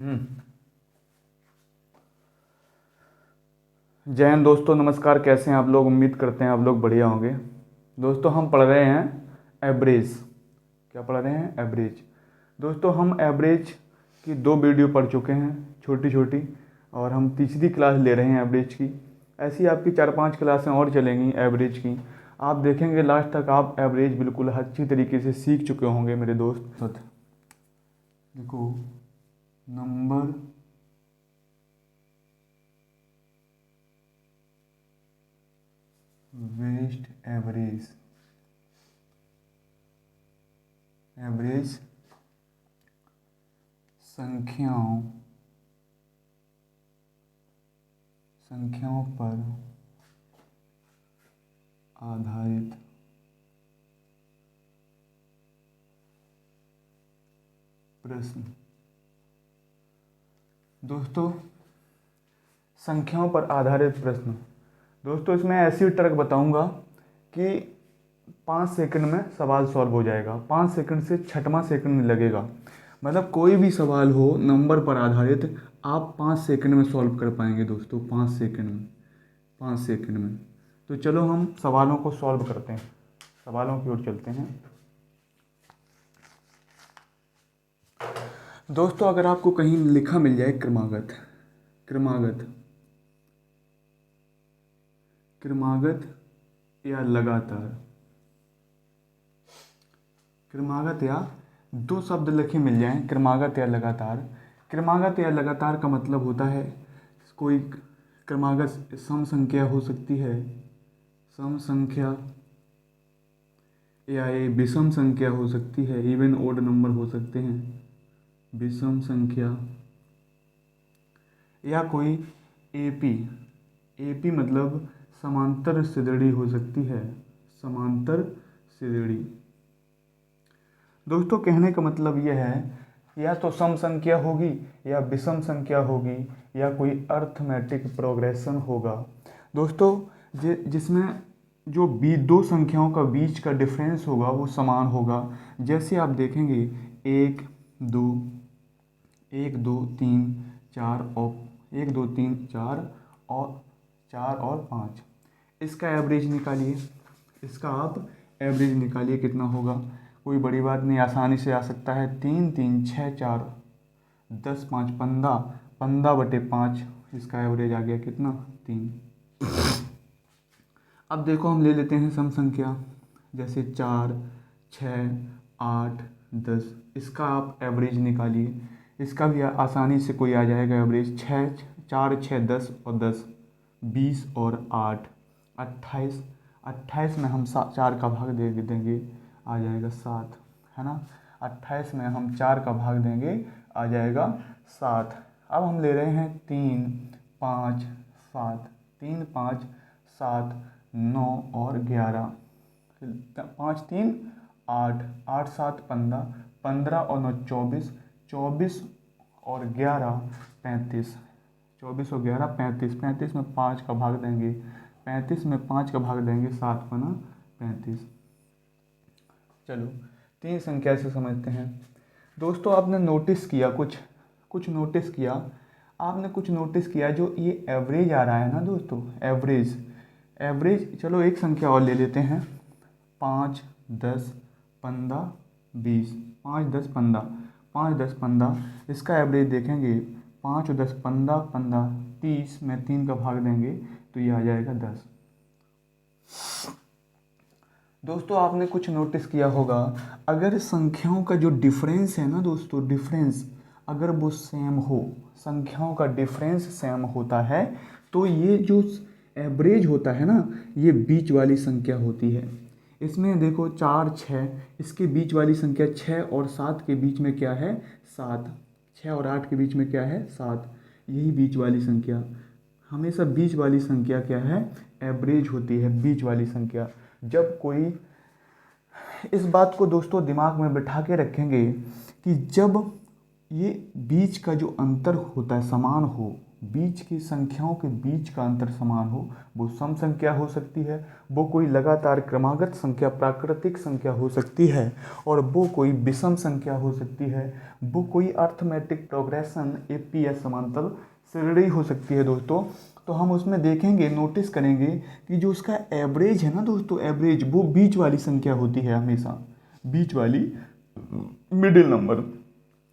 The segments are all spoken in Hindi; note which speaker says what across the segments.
Speaker 1: हम्म। जय हिंद दोस्तों, नमस्कार। कैसे हैं आप लोग? उम्मीद करते हैं आप लोग बढ़िया होंगे। दोस्तों, हम पढ़ रहे हैं एवरेज। क्या पढ़ रहे हैं? एवरेज। दोस्तों, हम एवरेज की 2 वीडियो पढ़ चुके हैं, छोटी छोटी। और हम तीसरी क्लास ले रहे हैं एवरेज की। ऐसी आपकी 4-5 क्लासें और चलेंगी एवरेज की। आप देखेंगे लास्ट तक आप एवरेज बिल्कुल अच्छी तरीके से सीख चुके होंगे मेरे दोस्त। देखो, नंबर वेस्ट एवरेज। एवरेज संख्याओं संख्याओं पर आधारित प्रश्न। दोस्तों, संख्याओं पर आधारित प्रश्न। दोस्तों, इसमें ऐसी ट्रिक बताऊंगा कि 5 सेकंड में सवाल सॉल्व हो जाएगा। 5 सेकंड से छठवां सेकंड नहीं लगेगा। मतलब कोई भी सवाल हो नंबर पर आधारित, आप 5 सेकंड में सॉल्व कर पाएंगे दोस्तों। 5 सेकंड में। 5 सेकंड में। तो चलो हम सवालों को सॉल्व करते हैं। सवालों की ओर चलते हैं। दोस्तों, अगर आपको कहीं लिखा मिल जाए क्रमागत, क्रमागत, क्रमागत या लगातार, क्रमागत या 2 शब्द लिखे मिल जाएं, क्रमागत या लगातार। क्रमागत या लगातार का मतलब होता है कोई क्रमागत सम संख्या हो सकती है, सम संख्या, या ये विषम संख्या हो सकती है, इवन ओड नंबर हो सकते हैं, विषम संख्या, या कोई एपी। एपी मतलब समांतर श्रेणी हो सकती है, समांतर श्रेणी। दोस्तों, कहने का मतलब यह है या तो सम संख्या होगी, या विषम संख्या होगी, या कोई अर्थमेटिक प्रोग्रेशन होगा। दोस्तों, जिसमें जो दो संख्याओं का बीच का डिफरेंस होगा वो समान होगा। जैसे आप देखेंगे, एक दो, 1 2 3 4 और 1 2 3 4 और 4 और 5, इसका एवरेज निकालिए। इसका आप एवरेज निकालिए कितना होगा। कोई बड़ी बात नहीं, आसानी से आ सकता है। 3 3 6 4 10 5 15, 15/5, इसका एवरेज आ गया कितना? 3। अब देखो, हम ले लेते हैं सम संख्या, जैसे 4 6 8 10, इसका आप एवरेज निकालिए। इसका भी आसानी से कोई आ जाएगा एवरेज। 6 4 6 10 और 10, 20 और 8, 28। 28 में हम 4 का भाग दे देंगे, आ जाएगा 7, है ना। 28 में हम 4 का भाग देंगे, आ जाएगा 7। अब हम ले रहे हैं 3 5 7, 3 5 7 9 और 11। 5 3 8, 8 7 15, 15 और 9 24, 24 और 11 35, 24 और 11 35, 35 में 5 का भाग देंगे, 35 में 5 का भाग देंगे, 7 5 35। चलो, 3 संख्या से समझते हैं। दोस्तों, आपने नोटिस किया कुछ कुछ नोटिस किया आपने कुछ नोटिस किया जो ये एवरेज आ रहा है ना दोस्तों, एवरेज। एवरेज, चलो एक संख्या और ले लेते हैं। 5 10 15 20, 5 10 15, 5 10 15, इसका एवरेज देखेंगे। 5 10 15 15, 30 में 3 का भाग देंगे तो ये आ जाएगा 10। दोस्तों, आपने कुछ नोटिस किया होगा, अगर संख्याओं का जो डिफरेंस है ना दोस्तों, डिफरेंस अगर वो सेम हो, संख्याओं का डिफरेंस सेम होता है, तो ये जो एवरेज होता है ना, ये बीच वाली संख्या होती है। इसमें देखो 4 6, इसके बीच वाली संख्या 6 और 7 के बीच में क्या है? 7। 6 और 8 के बीच में क्या है? 7। यही बीच वाली संख्या, हमेशा बीच वाली संख्या क्या है? एवरेज होती है, बीच वाली संख्या। जब कोई, इस बात को दोस्तों दिमाग में बिठा के रखेंगे कि जब ये बीच का जो अंतर होता है समान हो, बीच की संख्याओं के बीच का अंतर समान हो वो सम संख्या हो सकती है, वो कोई लगातार क्रमागत संख्या प्राकृतिक संख्या हो सकती है, और वो कोई विषम संख्या हो सकती है, वो कोई अर्थमेटिक प्रोग्रेशन एपीएस समांतर श्रेणी हो सकती है दोस्तों। तो हम उसमें देखेंगे, नोटिस करेंगे कि जो उसका एवरेज है ना दोस्तों, एवरेज वो बीच वाली संख्या होती है हमेशा, बीच वाली, मिडिल नंबर।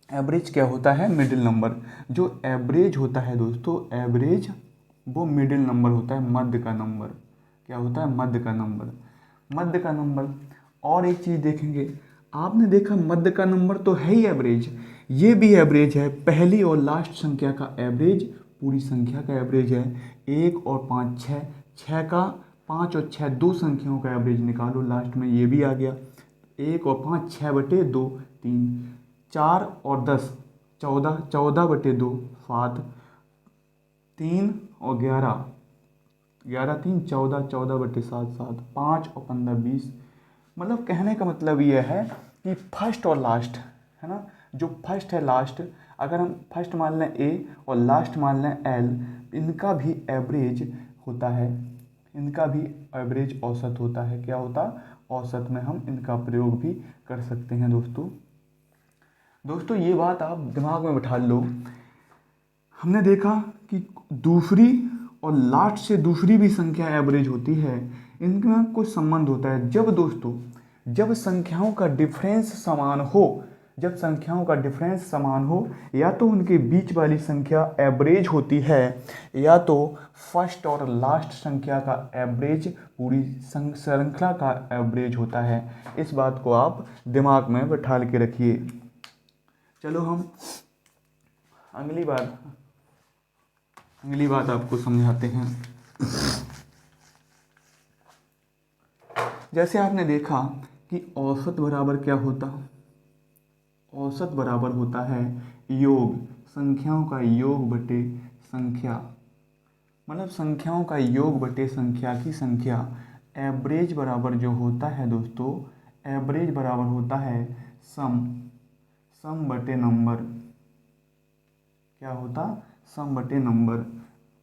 Speaker 1: एवरेज क्या होता है? Middle number. जो एवरेज होता है दोस्तों, एवरेज वो मिडिल नंबर होता है, मध्य का नंबर। क्या होता है? मध्य का नंबर, मध्य का नंबर। और एक चीज़ देखेंगे, आपने देखा मध्य का नंबर तो है ही एवरेज, ये भी एवरेज है, पहली और लास्ट संख्या का एवरेज पूरी संख्या का एवरेज है। 1 और 5 6, 6 का 5 और 6 दो संख्याओं का एवरेज निकालो, लास्ट में ये भी आ गया। 1 और 5 6/2 3, 4 और 10 14, 14/2 7, 3 और 11 11 3 14, 14/7 7, 5 और 15 20। मतलब कहने का मतलब ये है कि फर्स्ट और लास्ट है ना, जो फर्स्ट है लास्ट, अगर हम फर्स्ट मान लें ए और लास्ट मान लें एल, इनका भी एवरेज होता है, इनका भी एवरेज औसत होता है। क्या होता? औसत में हम इनका प्रयोग भी कर सकते हैं दोस्तों। दोस्तों ये बात आप दिमाग में बिठा लो, हमने देखा कि दूसरी और लास्ट से दूसरी भी संख्या एवरेज होती है, इनका कुछ संबंध होता है। जब दोस्तों, जब संख्याओं का डिफरेंस समान हो, जब संख्याओं का डिफरेंस समान हो, या तो उनके बीच वाली संख्या एवरेज होती है, या तो फर्स्ट और लास्ट संख्या का एवरेज पूरी श्रृंखला का एवरेज होता है। इस बात को आप दिमाग में बैठा के रखिए। चलो हम अगली बात आपको समझाते हैं। जैसे आपने देखा कि औसत बराबर क्या होता? औसत बराबर होता है योग, संख्याओं का योग बटे संख्या, मतलब संख्याओं का योग बटे संख्या की संख्या। एवरेज बराबर जो होता है दोस्तों, एवरेज बराबर होता है सम, सम बटे नंबर। क्या होता? सम बटे नंबर।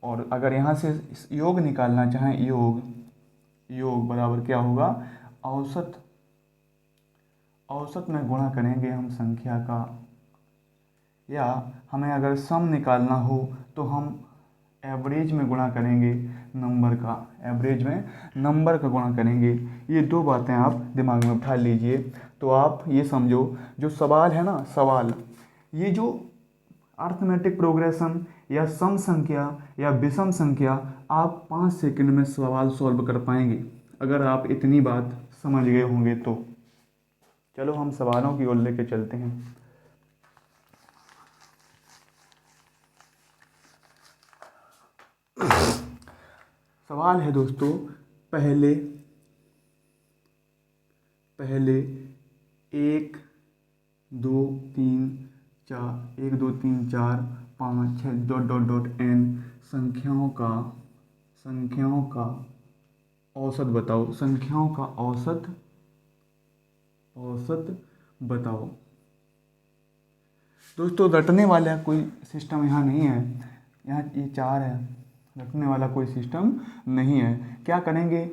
Speaker 1: और अगर यहाँ से योग निकालना चाहें, योग बराबर क्या होगा? औसत, औसत में गुणा करेंगे हम संख्या का, या हमें अगर सम निकालना हो तो हम एवरेज में गुणा करेंगे नंबर का, एवरेज में नंबर का गुणा करेंगे। ये दो बातें आप दिमाग में उठा लीजिए। तो आप ये समझो, जो सवाल है ना, सवाल, ये जो अर्थमेटिक प्रोग्रेशन या सम संख्या या विषम संख्या, आप 5 सेकंड में सवाल सॉल्व कर पाएंगे अगर आप इतनी बात समझ गए होंगे तो। चलो हम सवालों की ओर लेके चलते हैं। सवाल है दोस्तों, पहले 1 2 3 4 1 2 3 4 5 6 डॉट डॉट डॉट एन संख्याओं का औसत बताओ, संख्याओं का औसत बताओ। दोस्तों रटने वाला कोई सिस्टम यहाँ नहीं है, यहाँ ये 4 है, रटने वाला कोई सिस्टम नहीं है। क्या करेंगे?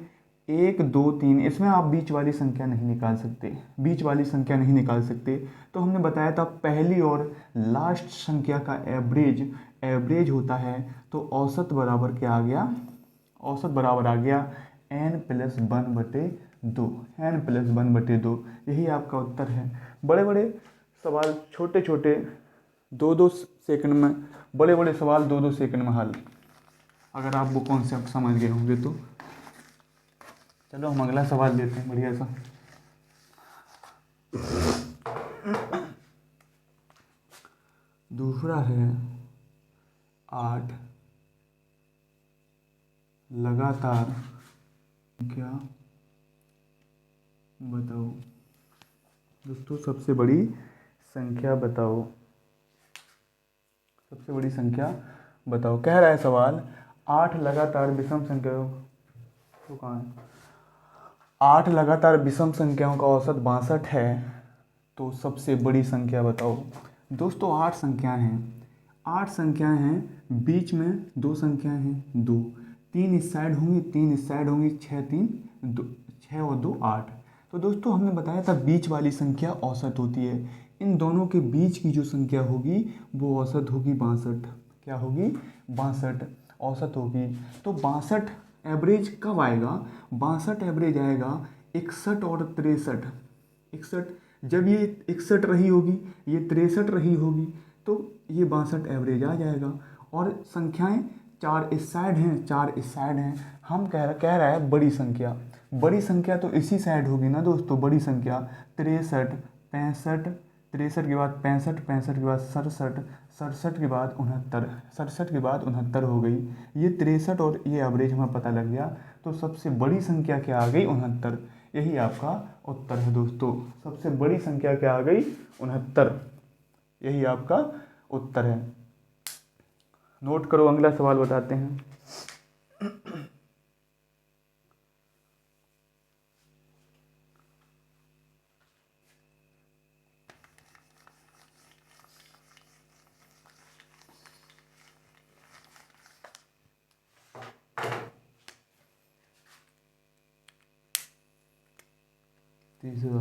Speaker 1: 1 2 3, इसमें आप बीच वाली संख्या नहीं निकाल सकते, बीच वाली संख्या नहीं निकाल सकते। तो हमने बताया था पहली और लास्ट संख्या का एवरेज होता है। तो औसत बराबर क्या आ गया? औसत बराबर आ गया n+1/2, n+1/2। यही आपका उत्तर है। बड़े बड़े सवाल छोटे छोटे 2-2 सेकंड में, बड़े बड़े सवाल 2-2 सेकंड में हल, अगर आप वो कॉन्सेप्ट समझ गए होंगे तो। चलो हम अगला सवाल लेते हैं बढ़िया सा। दूसरा है 8 लगातार क्या बताओ। दोस्तों सबसे बड़ी संख्या बताओ, सबसे बड़ी संख्या बताओ। कह रहा है सवाल 8 लगातार विषम संख्याओं, तो कहाँ है? 8 लगातार विषम संख्याओं का औसत 62 है, तो सबसे बड़ी संख्या बताओ। दोस्तों 8 संख्याएं हैं, 8 संख्याएं हैं, बीच में 2 संख्याएं हैं, 2, 3 इस साइड होंगी, 3 इस साइड होंगी, 6 3 2, 6 और 2 8। तो दोस्तों हमने बताया था बीच वाली संख्या औसत होती है। इन दोनों के बीच की जो संख्या होगी वो औसत होगी 62। क्या होगी? 62 औसत होगी। तो 62 एवरेज कब आएगा? 62 एवरेज आएगा 61 और 63। 61 जब ये 61 रही होगी, ये 63 रही होगी, तो ये 62 एवरेज आ जाएगा। और संख्याएं 4 इस साइड हैं, 4 इस साइड हैं। हम कह रहा है बड़ी संख्या। बड़ी संख्या तो इसी साइड होगी ना दोस्तों। बड़ी संख्या 63 65, 63 के बाद 65, 65 के बाद 67, 67 के बाद 69, 67 के बाद 69 हो गई। ये 63 और ये एवरेज हमें पता लग गया। तो सबसे बड़ी संख्या क्या आ गई? 69। यही आपका उत्तर है दोस्तों। सबसे बड़ी संख्या क्या आ गई? 69। यही आपका उत्तर है। नोट करो, अगला सवाल बताते हैं। तीसरा,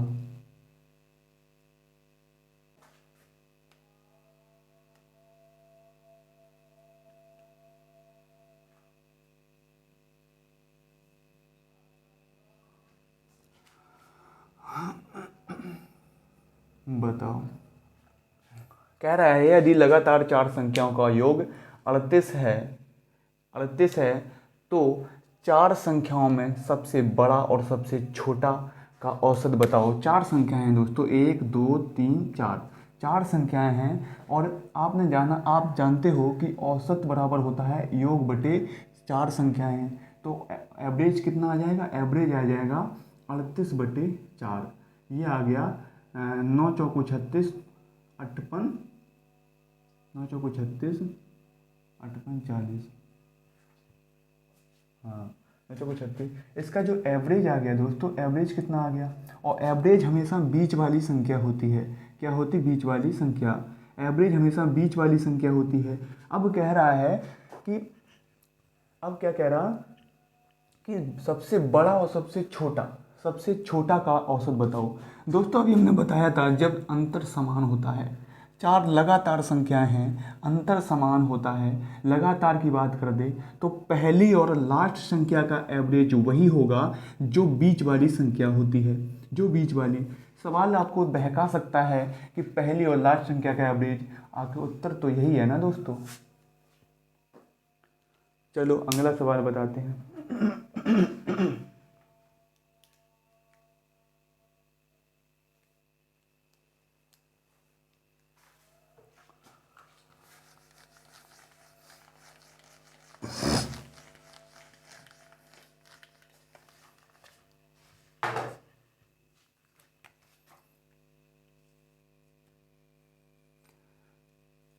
Speaker 1: बताओ। कह रहा है यदि लगातार 4 संख्याओं का योग 38 है 38 है तो 4 संख्याओं में सबसे बड़ा और सबसे छोटा का औसत बताओ। 4 संख्याएं हैं दोस्तों, 1 2 3 4, 4 संख्याएं हैं। और आप जानते हो कि औसत बराबर होता है योग बटे 4 संख्याएं हैं। तो एवरेज कितना आ जाएगा? एवरेज आ जाएगा 38 बटे 4। ये आ गया 9 चौको 36, 58, 9 चौको 36, 58 40। हाँ, 9 चौको 36। इसका जो एवरेज आ गया दोस्तों, एवरेज कितना आ गया? और एवरेज हमेशा बीच वाली संख्या होती है। क्या होती? बीच वाली संख्या। एवरेज हमेशा बीच वाली संख्या होती है। अब कह रहा है कि अब क्या कह रहा कि सबसे बड़ा और सबसे छोटा का औसत बताओ। दोस्तों अभी हमने बताया था जब अंतर समान होता है, 4 लगातार संख्याएं हैं, अंतर समान होता है, लगातार की बात कर दे तो पहली और लास्ट संख्या का एवरेज वही होगा जो बीच वाली संख्या होती है। जो बीच वाली, सवाल आपको बहका सकता है कि पहली और लास्ट संख्या का एवरेज, आखिर उत्तर तो यही है ना दोस्तों। चलो अगला सवाल बताते हैं।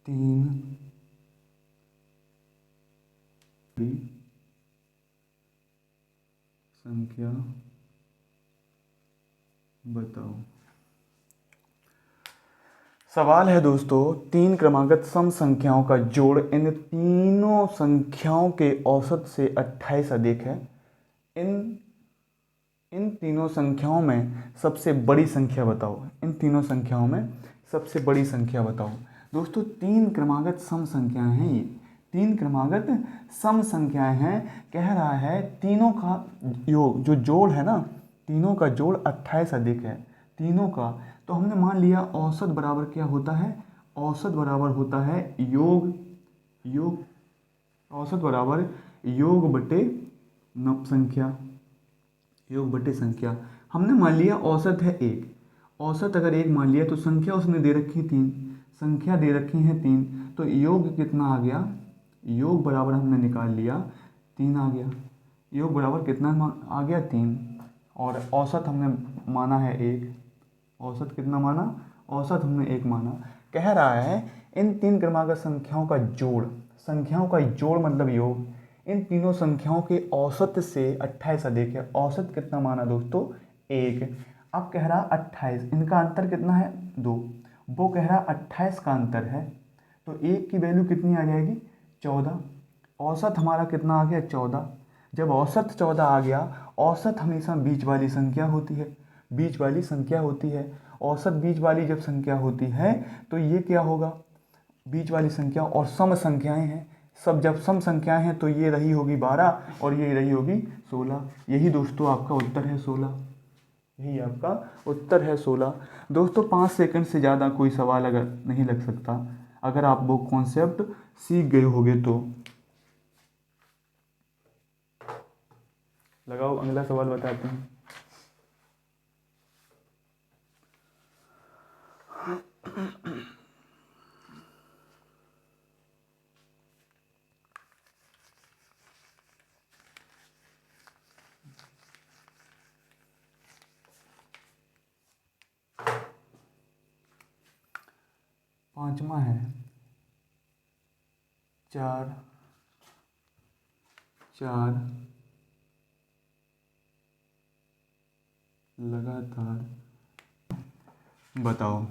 Speaker 1: 3 संख्या बताओ। सवाल है दोस्तों, 3 क्रमागत सम संख्याओं का जोड़ इन तीनों संख्याओं के औसत से 28 अधिक है। इन इन तीनों संख्याओं में सबसे बड़ी संख्या बताओ। इन तीनों संख्याओं में सबसे बड़ी संख्या बताओ। दोस्तों 3 क्रमागत सम संख्याएं हैं ये। 3 क्रमागत सम संख्याएं हैं। कह रहा है तीनों का योग, जो जोड़ है ना, तीनों का जोड़ 28 अधिक है। तीनों का, तो हमने मान लिया औसत बराबर क्या होता है? औसत बराबर होता है योग औसत बराबर योग बटे संख्या। योग बटे संख्या। हमने मान लिया औसत है 1। औसत अगर 1 मान लिया तो संख्या उसने दे रखी 3, संख्या दे रखी है 3, तो योग कितना आ गया? योग बराबर हमने निकाल लिया 3 आ गया। योग बराबर कितना आ गया? 3। और औसत हमने माना है 1। औसत कितना माना? औसत हमने 1 माना। कह रहा है इन 3 क्रमागत संख्याओं का जोड़ मतलब योग इन तीनों संख्याओं के औसत से 28 अधिक है। औसत कितना माना दोस्तों? 1। अब कह रहा 28, इनका अंतर कितना है? 2। वो कह रहा 28 का अंतर है। तो एक की वैल्यू कितनी आ जाएगी 14। औसत हमारा कितना आ गया 14। जब औसत 14 आ गया, औसत हमेशा बीच वाली संख्या होती है, बीच वाली संख्या होती है। औसत बीच वाली जब संख्या होती है तो ये क्या होगा, बीच वाली संख्या और सम संख्याएं हैं, सब जब सम संख्याएं हैं तो ये रही होगी 12 और ये रही होगी 16। यही दोस्तों आपका उत्तर है 16। यही आपका उत्तर है 16। दोस्तों 5 सेकंड से ज़्यादा कोई सवाल अगर नहीं लग सकता, अगर आप वो कॉन्सेप्ट सीख गए होगे तो। लगाओ अगला सवाल बताते हैं। पांचवा है 4 4 लगातार, बताओ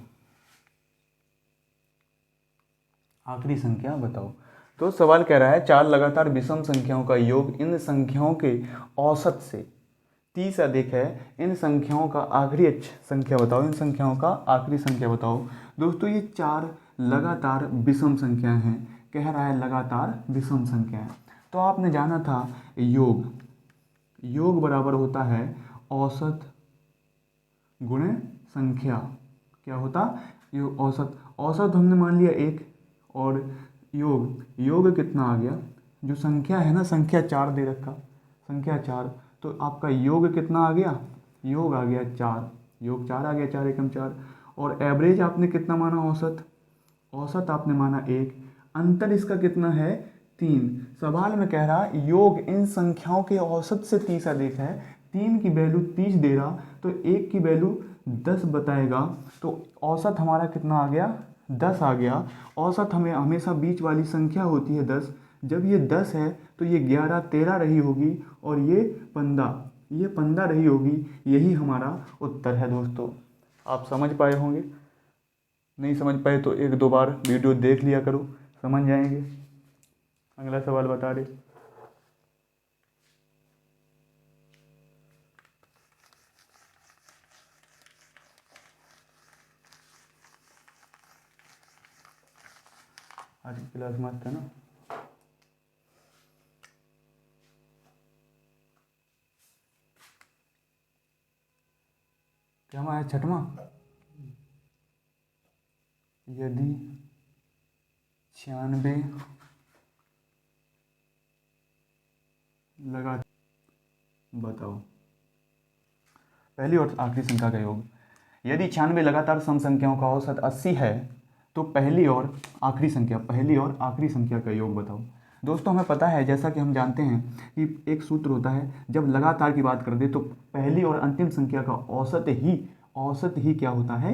Speaker 1: आखिरी संख्या बताओ। तो सवाल कह रहा है 4 लगातार विषम संख्याओं का योग इन संख्याओं के औसत से 30 अधिक है, इन संख्याओं का आखिरी संख्या बताओ, इन संख्याओं का आखिरी संख्या बताओ। दोस्तों ये 4 लगातार विषम संख्याएं हैं, कह रहा है लगातार विषम संख्याएं। तो आपने जाना था योग, योग बराबर होता है औसत गुणे संख्या। क्या होता, ये औसत, औसत हमने मान लिया 1 और योग, योग कितना आ गया, जो संख्या है ना, संख्या 4 दे रखा, संख्या 4, तो आपका योग कितना आ गया, योग आ गया 4, योग 4 आ गया, 4 एकम 4। और एवरेज आपने कितना माना, औसत, औसत आपने माना 1, अंतर इसका कितना है 3। सवाल में कह रहा योग इन संख्याओं के औसत से 30 अधिक है, 3 की वैल्यू 30 दे रहा तो 1 की वैल्यू 10 बताएगा, तो औसत हमारा कितना आ गया 10 आ गया। औसत हमें हमेशा बीच वाली संख्या होती है 10, जब ये 10 है तो ये 11 13 रही होगी और ये 15 रही होगी। यही हमारा उत्तर है दोस्तों। आप समझ पाए होंगे, नहीं समझ पाए तो 1-2 बार वीडियो देख लिया करो, समझ जाएंगे। अगला सवाल बता रहे, आज की क्लास मस्त है ना। क्या हमारा 6वां, यदि 96 लगा, बताओ पहली और आखिरी संख्या का योग। यदि 96 लगातार सम संख्याओं का औसत 80 है तो पहली और आखिरी संख्या, पहली और आखिरी संख्या का योग बताओ। दोस्तों हमें पता है, जैसा कि हम जानते हैं कि एक सूत्र होता है, जब लगातार की बात कर दे तो पहली और अंतिम संख्या का औसत ही क्या होता है,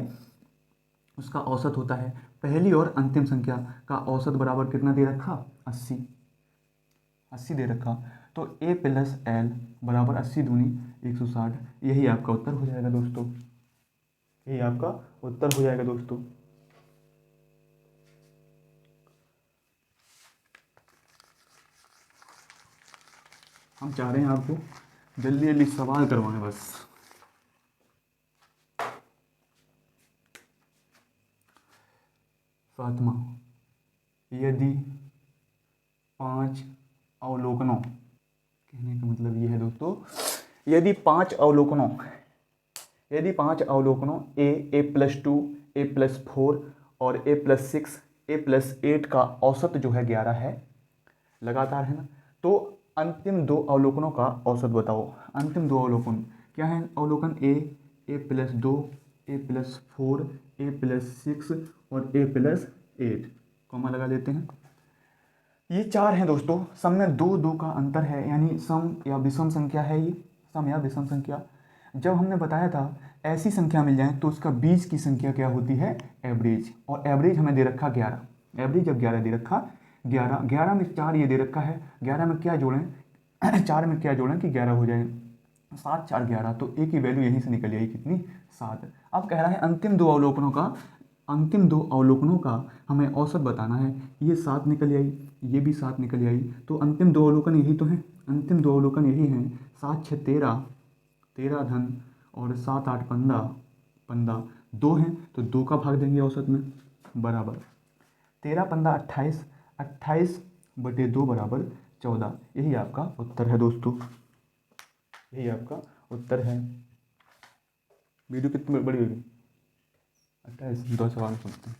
Speaker 1: उसका औसत होता है। पहली और अंतिम संख्या का औसत बराबर कितना दे रखा, 80 दे रखा, तो a प्लस एल बराबर 80 दूनी 160। यही आपका उत्तर हो जाएगा दोस्तों, यही आपका उत्तर हो जाएगा दोस्तों। हम चाह रहे हैं आपको जल्दी जल्दी सवाल करवाएं बस। सातवां, यदि 5 अवलोकनों, कहने का मतलब ये है दोस्तों, यदि 5 अवलोकनों, यदि 5 अवलोकनों a प्लस 2 a प्लस 4 और a प्लस 6 a प्लस 8 का औसत जो है 11 है, लगातार है ना, तो अंतिम 2 अवलोकनों का औसत बताओ। अंतिम 2 अवलोकन क्या है, अवलोकन a plus 2 a plus 4 a plus 6 और a प्लस 8, कॉमा लगा लेते हैं। ये 4 हैं दोस्तों, सम में 2 का अंतर है, यानी सम या विषम संख्या है, ये सम या विषम संख्या। जब हमने बताया था ऐसी संख्या मिल जाए तो उसका बीच की संख्या क्या होती है, एवरेज, और एवरेज हमें दे रखा 11, एवरेज जब 11 दे रखा, 11 में 4 ये दे रखा है, 11 में क्या जोड़ें 4 में क्या जोड़ें कि 11 हो जाए, 7 4 11, तो ए की वैल्यू यहीं से निकल आई कितनी, 7। अब कह रहा है अंतिम 2 अवलोकनों का अंतिम दो अवलोकनों का हमें औसत बताना है। ये 7 निकल आई, ये भी 7 निकल आई, तो अंतिम दो अवलोकन यही तो हैं। अंतिम दो अवलोकन यही हैं, 7 6 13, 13 धन और 7 8 15, 15 दो हैं, तो 2 का भाग देंगे औसत में, बराबर 13 15 28, 28 बटे 2 बराबर 14। यही आपका उत्तर है दोस्तों, यही आपका उत्तर है। वीडियो कितनी बड़ी होगी? 28। दो सवाल सुनते हैं।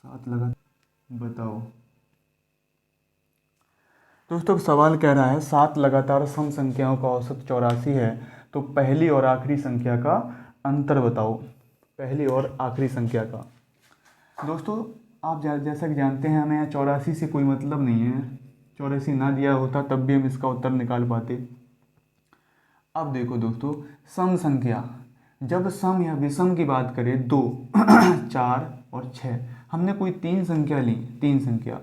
Speaker 1: सात लगा, बताओ दोस्तों। सवाल कह रहा है 7 लगातार सम संख्याओं का औसत 84 है, तो पहली और आखिरी संख्या का अंतर बताओ। पहली और आखिरी संख्या का दोस्तों, आप जैसा कि जानते हैं, हमें 84 से कोई मतलब नहीं है। 84 ना दिया होता तब भी हम इसका उत्तर निकाल पाते। अब देखो दोस्तों, सम संख्या, जब सम या विषम की बात करें, 2 4 और 6, हमने कोई 3 संख्या ली, 3 संख्या,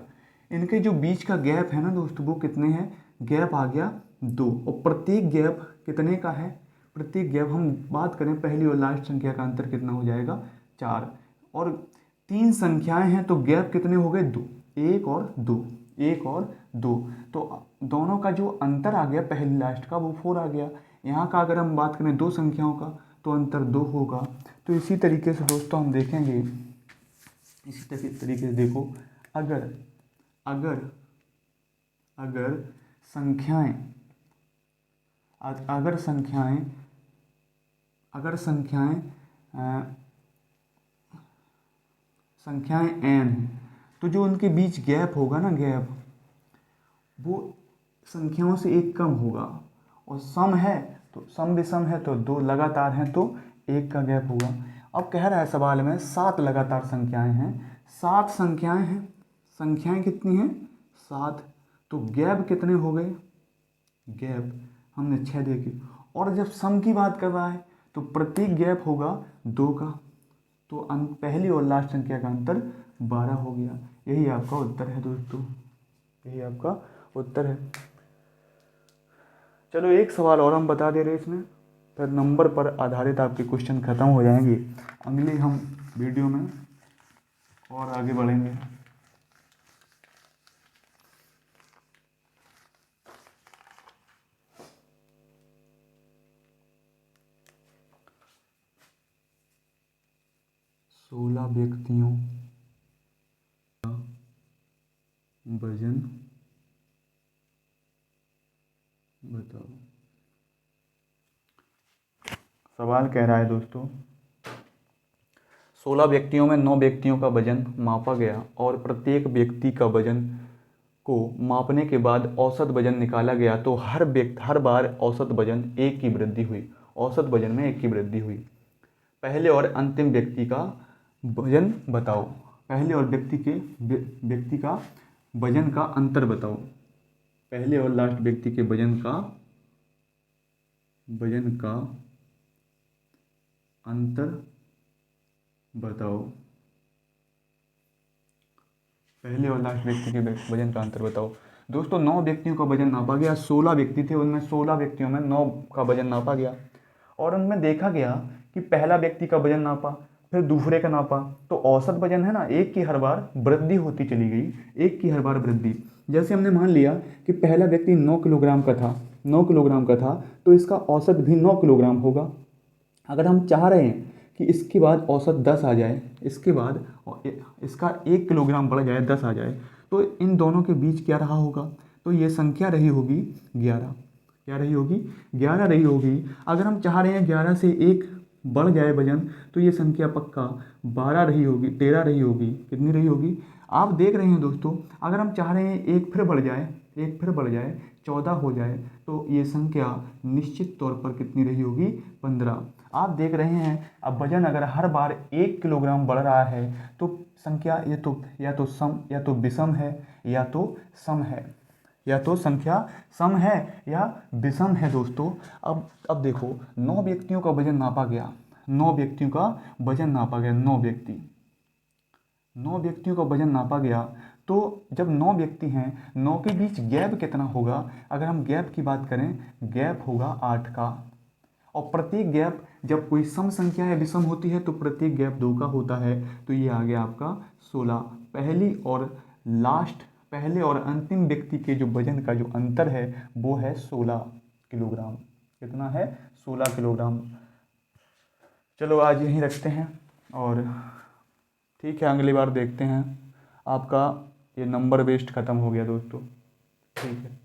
Speaker 1: इनके जो बीच का गैप है ना दोस्तों, वो कितने हैं? गैप आ गया 2, और प्रत्येक गैप कितने का है? प्रत्येक गैप, हम बात करें पहली और लास्ट संख्या का अंतर कितना हो जाएगा? 4, और 3 संख्याएं हैं तो गैप कितने हो गए? 2, 1 और 2, 1 और 2, तो दोनों का जो अंतर आ गया पहली लास्ट का, वो 4 आ गया। यहाँ का अगर हम बात करें 2 संख्याओं का, तो अंतर 2 होगा। तो इसी तरीके से दोस्तों हम देखेंगे, इसी तरीके से देखो, अगर अगर अगर संख्याएं अगर संख्याएं अगर संख्याएं संख्याएं n हैं, तो जो उनके बीच गैप होगा ना, गैप, वो संख्याओं से एक कम होगा। और सम है तो सम विषम है, तो 2 लगातार हैं तो 1 का गैप होगा। अब कह रहा है सवाल में 7 लगातार संख्याएं हैं, 7 संख्याएं हैं, संख्याएं कितनी हैं? 7, तो गैप कितने हो गए? गैप हमने 6 देखे। और जब सम की बात कर रहा है तो प्रत्येक गैप होगा 2 का, तो पहली और लास्ट संख्या का अंतर 12 हो गया। यही आपका उत्तर है दोस्तों, यही आपका उत्तर है। चलो एक सवाल और हम बता दे रहे इसमें, फिर नंबर पर आधारित आपके क्वेश्चन खत्म हो जाएंगे। अगले हम वीडियो में और आगे बढ़ेंगे। सोलह व्यक्तियों का वजन बताओ। सवाल कह रहा है दोस्तों, 16 व्यक्तियों में 9 व्यक्तियों का वजन मापा गया और प्रत्येक व्यक्ति का वजन को मापने के बाद औसत वजन निकाला गया, तो हर बार औसत वजन 1 की वृद्धि हुई। औसत वजन में 1 की वृद्धि हुई। पहले और अंतिम व्यक्ति का वजन बताओ। पहले और व्यक्ति का वजन का अंतर बताओ। पहले और लास्ट व्यक्ति के वजन का अंतर बताओ। पहले और लास्ट व्यक्ति के वजन का अंतर बताओ। दोस्तों 9 व्यक्तियों का वजन नापा गया, 16 व्यक्ति थे, उनमें 16 व्यक्तियों में 9 का वजन नापा गया, और उनमें देखा गया कि पहला व्यक्ति का वजन नापा, फिर दूसरे का नापा, तो औसत वजन है ना, 1 की हर बार वृद्धि होती चली गई, 1 की हर बार वृद्धि। जैसे हमने मान लिया कि पहला व्यक्ति 9 किलोग्राम का था, 9 किलोग्राम का था, तो इसका औसत भी 9 किलोग्राम होगा। अगर हम चाह रहे हैं कि इसके बाद औसत 10 आ जाए, इसके बाद इसका 1 किलोग्राम बढ़ जाए, 10 आ जाए, तो इन दोनों के बीच क्या रहा होगा? तो ये संख्या रही होगी 11। क्या रही होगी? 11 रही होगी। अगर हम चाह रहे हैं 11 से 1 बढ़ जाए वजन, तो ये संख्या पक्का 12 रही होगी, 13 रही होगी। कितनी रही होगी? आप देख रहे हैं दोस्तों, अगर हम चाह रहे हैं 1 फिर बढ़ जाए, 1 फिर बढ़ जाए, 14 हो जाए, तो ये संख्या निश्चित तौर पर कितनी रही होगी? 15। आप देख रहे हैं, अब वजन अगर हर बार 1 किलोग्राम बढ़ रहा है, तो संख्या या तो सम या तो विषम है या तो सम है। या तो संख्या सम है या विषम है दोस्तों। अब देखो 9 व्यक्तियों का वजन नापा गया, 9 व्यक्तियों का वजन नापा गया, 9 व्यक्तियों का वजन नापा गया। तो जब 9 व्यक्ति हैं, 9 के बीच गैप कितना होगा? अगर हम गैप की बात करें, गैप होगा 8 का। और प्रत्येक गैप, जब कोई सम संख्या है विषम होती है तो प्रत्येक गैप 2 का होता है। तो ये आ गया आपका 16। पहले और अंतिम व्यक्ति के जो वजन का जो अंतर है वो है 16 किलोग्राम। कितना है? 16 किलोग्राम। चलो आज यहीं रखते हैं और ठीक है, अगली बार देखते हैं। आपका ये नंबर वेस्ट ख़त्म हो गया दोस्तों। ठीक है।